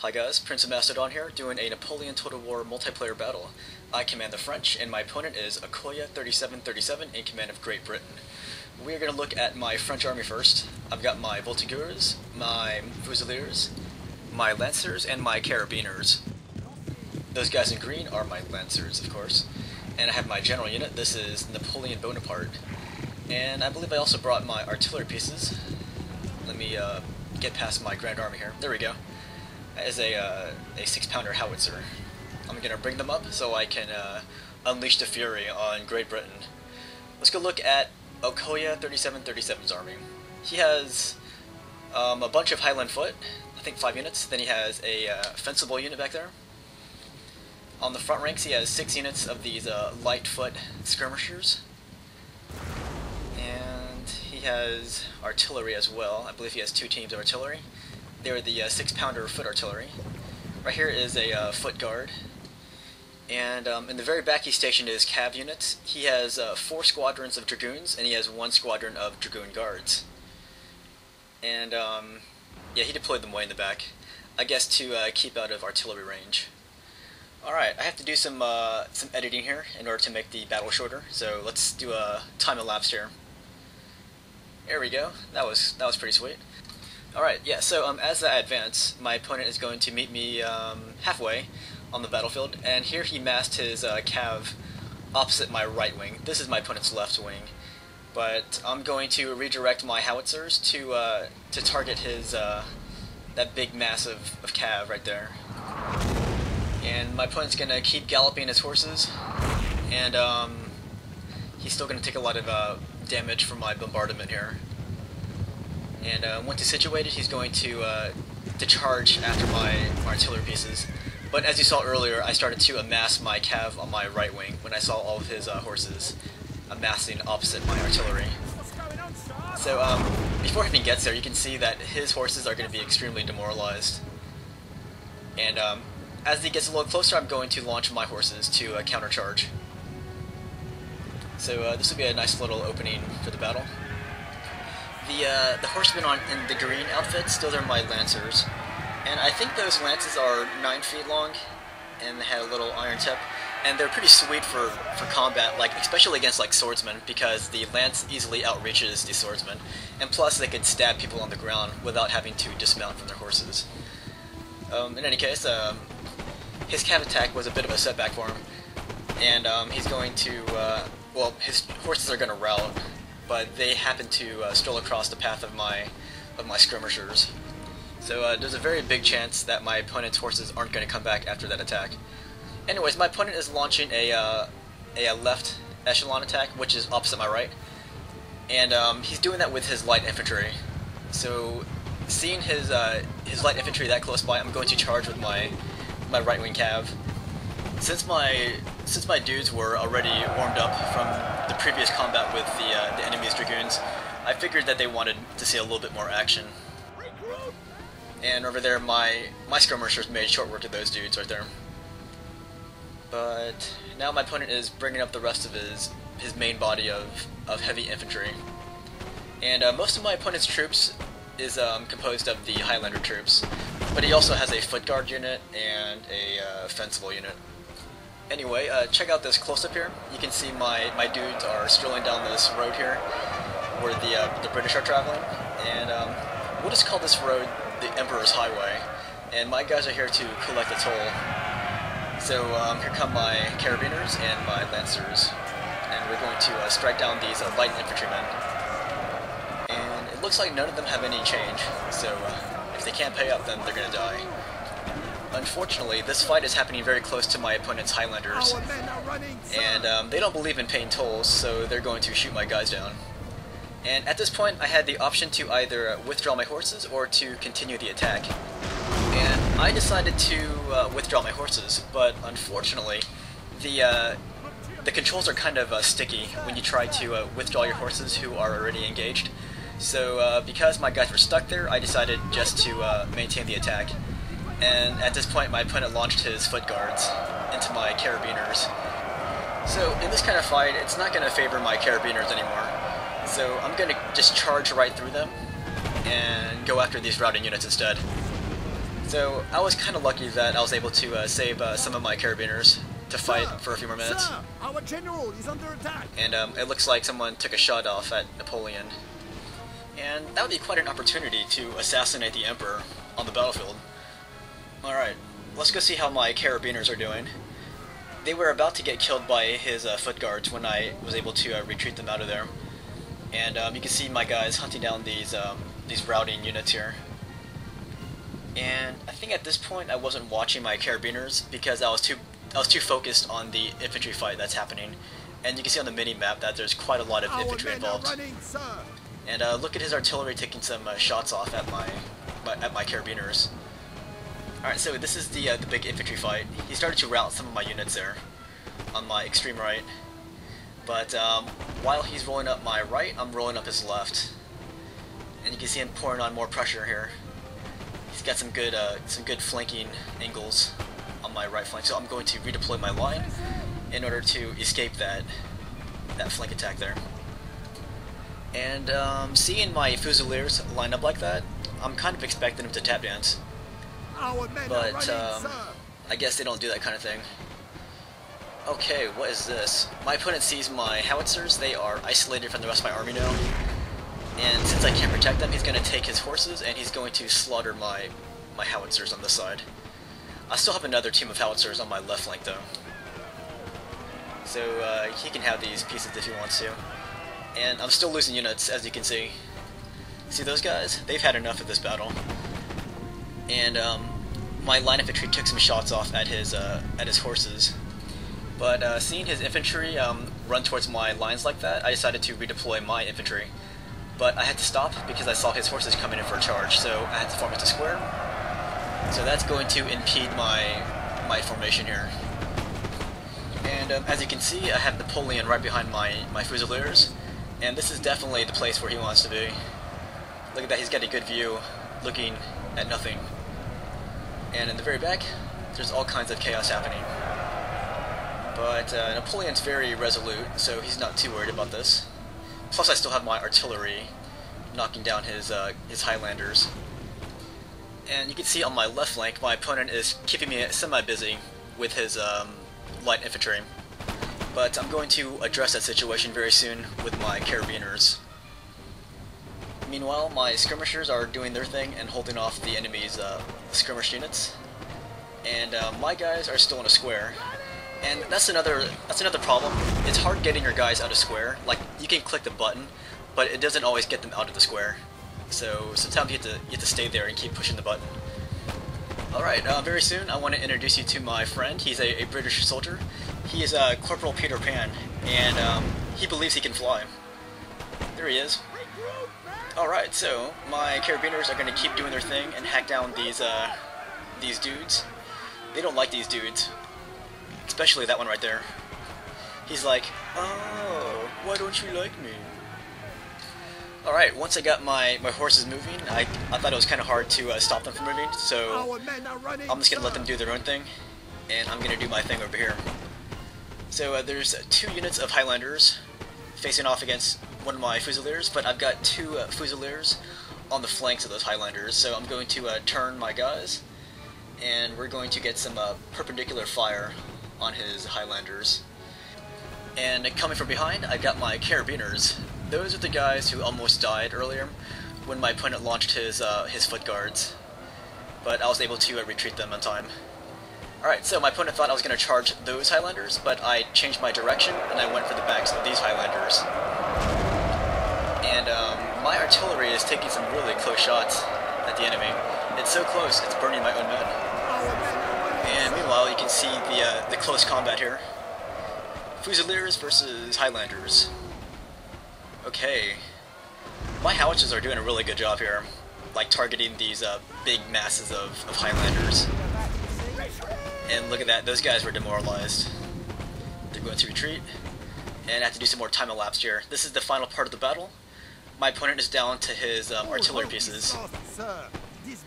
Hi guys, PrinceofMacedon here, doing a Napoleon Total War multiplayer battle. I command the French, and my opponent is Okoye 3737 in command of Great Britain. We are going to look at my French army first. I've got my Voltigeurs, my Fusiliers, my Lancers, and my Carabiners. Those guys in green are my Lancers, of course. And I have my general unit. This is Napoleon Bonaparte. And I believe I also brought my artillery pieces. Let me get past my Grand Army here. There we go. As a 6-pounder howitzer. I'm going to bring them up so I can unleash the fury on Great Britain. Let's go look at Okoye 3737's army. He has a bunch of Highland foot, I think 5 units. Then he has a fencible unit back there. On the front ranks he has 6 units of these light foot skirmishers. And he has artillery as well. I believe he has 2 teams of artillery. They're the 6-pounder foot artillery. Right here is a foot guard. And in the very back he stationed his cav units. He has 4 squadrons of dragoons, and he has 1 squadron of dragoon guards. And yeah, he deployed them way in the back, I guess to keep out of artillery range. Alright, I have to do some editing here in order to make the battle shorter, so let's do a time-elapsed here. There we go, that was pretty sweet. Alright, yeah, so as I advance, my opponent is going to meet me halfway on the battlefield, and here he massed his cav opposite my right wing. This is my opponent's left wing, but I'm going to redirect my howitzers to target his that big mass of cav right there. And my opponent's going to keep galloping his horses, and he's still going to take a lot of damage from my bombardment here. And once he's situated, he's going to charge after my artillery pieces. But as you saw earlier, I started to amass my cav on my right wing when I saw all of his horses amassing opposite my artillery. So before he even gets there, you can see that his horses are going to be extremely demoralized. And as he gets a little closer, I'm going to launch my horses to countercharge. So this will be a nice little opening for the battle. The horsemen in the green outfits, those are my lancers, and I think those lances are 9 feet long, and they had a little iron tip, and they're pretty sweet for combat, like especially against like swordsmen, because the lance easily outreaches the swordsman, and plus they could stab people on the ground without having to dismount from their horses. In any case, his cav attack was a bit of a setback for him, and he's going to well, his horses are going to rout. But they happen to stroll across the path of my skirmishers. So there's a very big chance that my opponent's horses aren't going to come back after that attack. Anyways, my opponent is launching a left echelon attack, which is opposite my right. And he's doing that with his light infantry. So seeing his light infantry that close by, I'm going to charge with my right wing cav. Since my dudes were already warmed up from the previous combat with the enemy's dragoons, I figured that they wanted to see a little bit more action. And over there, my skirmishers made short work of those dudes right there. But now my opponent is bringing up the rest of his main body of heavy infantry. And most of my opponent's troops is composed of the Highlander troops, but he also has a foot guard unit and a fencible unit. Anyway, check out this close-up here. You can see my dudes are strolling down this road here, where the British are traveling, and we'll just call this road the Emperor's Highway, and my guys are here to collect a toll. So here come my carabiners and my lancers, and we're going to strike down these light infantrymen. And it looks like none of them have any change, so if they can't pay up, then they're going to die. Unfortunately, this fight is happening very close to my opponent's Highlanders, and they don't believe in paying tolls, so they're going to shoot my guys down. And at this point, I had the option to either withdraw my horses or to continue the attack. And I decided to withdraw my horses, but unfortunately, the controls are kind of sticky when you try to withdraw your horses who are already engaged. So because my guys were stuck there, I decided just to maintain the attack. And at this point, my opponent launched his foot guards into my carabiners. So in this kind of fight, it's not going to favor my carabiners anymore. So I'm going to just charge right through them and go after these routing units instead. So I was kind of lucky that I was able to save some of my carabiners to fight for a few more minutes. Sir, our general is under attack. And it looks like someone took a shot off at Napoleon. And that would be quite an opportunity to assassinate the Emperor on the battlefield. Alright, let's go see how my carabiners are doing. They were about to get killed by his foot guards when I was able to retreat them out of there. And you can see my guys hunting down these routing units here. And I think at this point I wasn't watching my carabiners because I was too focused on the infantry fight that's happening. And you can see on the mini-map that there's quite a lot of infantry involved. And look at his artillery taking some shots off at my carabiners. Alright, so this is the big infantry fight. He started to rout some of my units there on my extreme right. But while he's rolling up my right, I'm rolling up his left. And you can see him pouring on more pressure here. He's got some good flanking angles on my right flank, so I'm going to redeploy my line in order to escape that flank attack there. And seeing my Fusiliers line up like that, I'm kind of expecting them to tap dance. But I guess they don't do that kind of thing. Okay, what is this? My opponent sees my howitzers. They are isolated from the rest of my army now. And since I can't protect them, he's going to take his horses and he's going to slaughter my howitzers on this side. I still have another team of howitzers on my left flank though. So he can have these pieces if he wants to. And I'm still losing units, as you can see. See those guys? They've had enough of this battle. And my line infantry took some shots off at his horses. But seeing his infantry run towards my lines like that, I decided to redeploy my infantry. But I had to stop because I saw his horses coming in for a charge, so I had to form into square. So that's going to impede my formation here. And as you can see, I have Napoleon right behind my Fusiliers, and this is definitely the place where he wants to be. Look at that, he's got a good view, looking at nothing. And in the very back, there's all kinds of chaos happening. But Napoleon's very resolute, so he's not too worried about this. Plus I still have my artillery knocking down his Highlanders. And you can see on my left flank, my opponent is keeping me semi-busy with his light infantry. But I'm going to address that situation very soon with my carabiners. Meanwhile, my skirmishers are doing their thing and holding off the enemy's skirmish units. And my guys are still in a square. And that's another problem. It's hard getting your guys out of square. Like, you can click the button, but it doesn't always get them out of the square. So sometimes you have to stay there and keep pushing the button. Alright, very soon I want to introduce you to my friend. He's a British soldier. He is Corporal Peter Pan, and he believes he can fly. There he is. Alright, so my carabiners are going to keep doing their thing and hack down these dudes. They don't like these dudes. Especially that one right there. He's like, oh, why don't you like me? Alright, once I got my horses moving, I thought it was kind of hard to stop them from moving, so I'm just going to let them do their own thing, and I'm going to do my thing over here. So there's 2 units of Highlanders facing off against one of my Fusiliers, but I've got 2 Fusiliers on the flanks of those Highlanders, so I'm going to turn my guys, and we're going to get some perpendicular fire on his Highlanders. And coming from behind, I got my carabiners. Those are the guys who almost died earlier when my opponent launched his foot guards, but I was able to retreat them on time. Alright, so my opponent thought I was going to charge those Highlanders, but I changed my direction and I went for the backs of these Highlanders. And my artillery is taking some really close shots at the enemy. It's so close, it's burning my own men. And meanwhile, you can see the close combat here. Fusiliers versus Highlanders. Okay. My howitzers are doing a really good job here, like targeting these big masses of Highlanders. And look at that, those guys were demoralized. They're going to retreat, and I have to do some more time elapsed here. This is the final part of the battle. My opponent is down to his artillery pieces.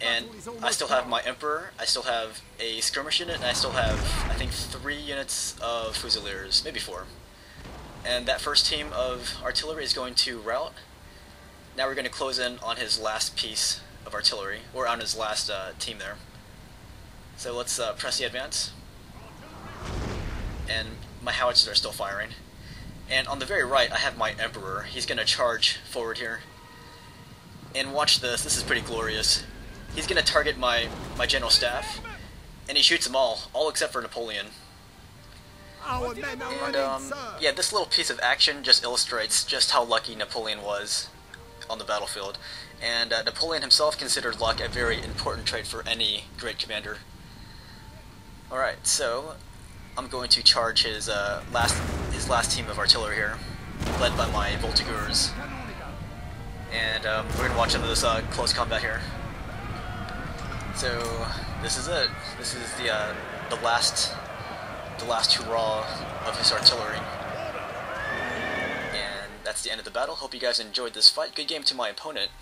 And I still have my Emperor, I still have a skirmish unit, and I still have, I think, 3 units of Fusiliers, maybe 4. And that first team of artillery is going to rout. Now we're going to close in on his last piece of artillery, or on his last team there. So let's press the advance. And my howitzers are still firing. And on the very right, I have my Emperor. He's going to charge forward here. And watch this. This is pretty glorious. He's going to target my general staff. And he shoots them all except for Napoleon. Our men are And running, sir. yeah, this little piece of action just illustrates just how lucky Napoleon was on the battlefield. And Napoleon himself considered luck a very important trait for any great commander. Alright, so I'm going to charge his last team of artillery here, led by my Voltigeurs. And we're going to watch some of this close combat here. So this is it. This is the last hurrah of his artillery. And that's the end of the battle. Hope you guys enjoyed this fight. Good game to my opponent.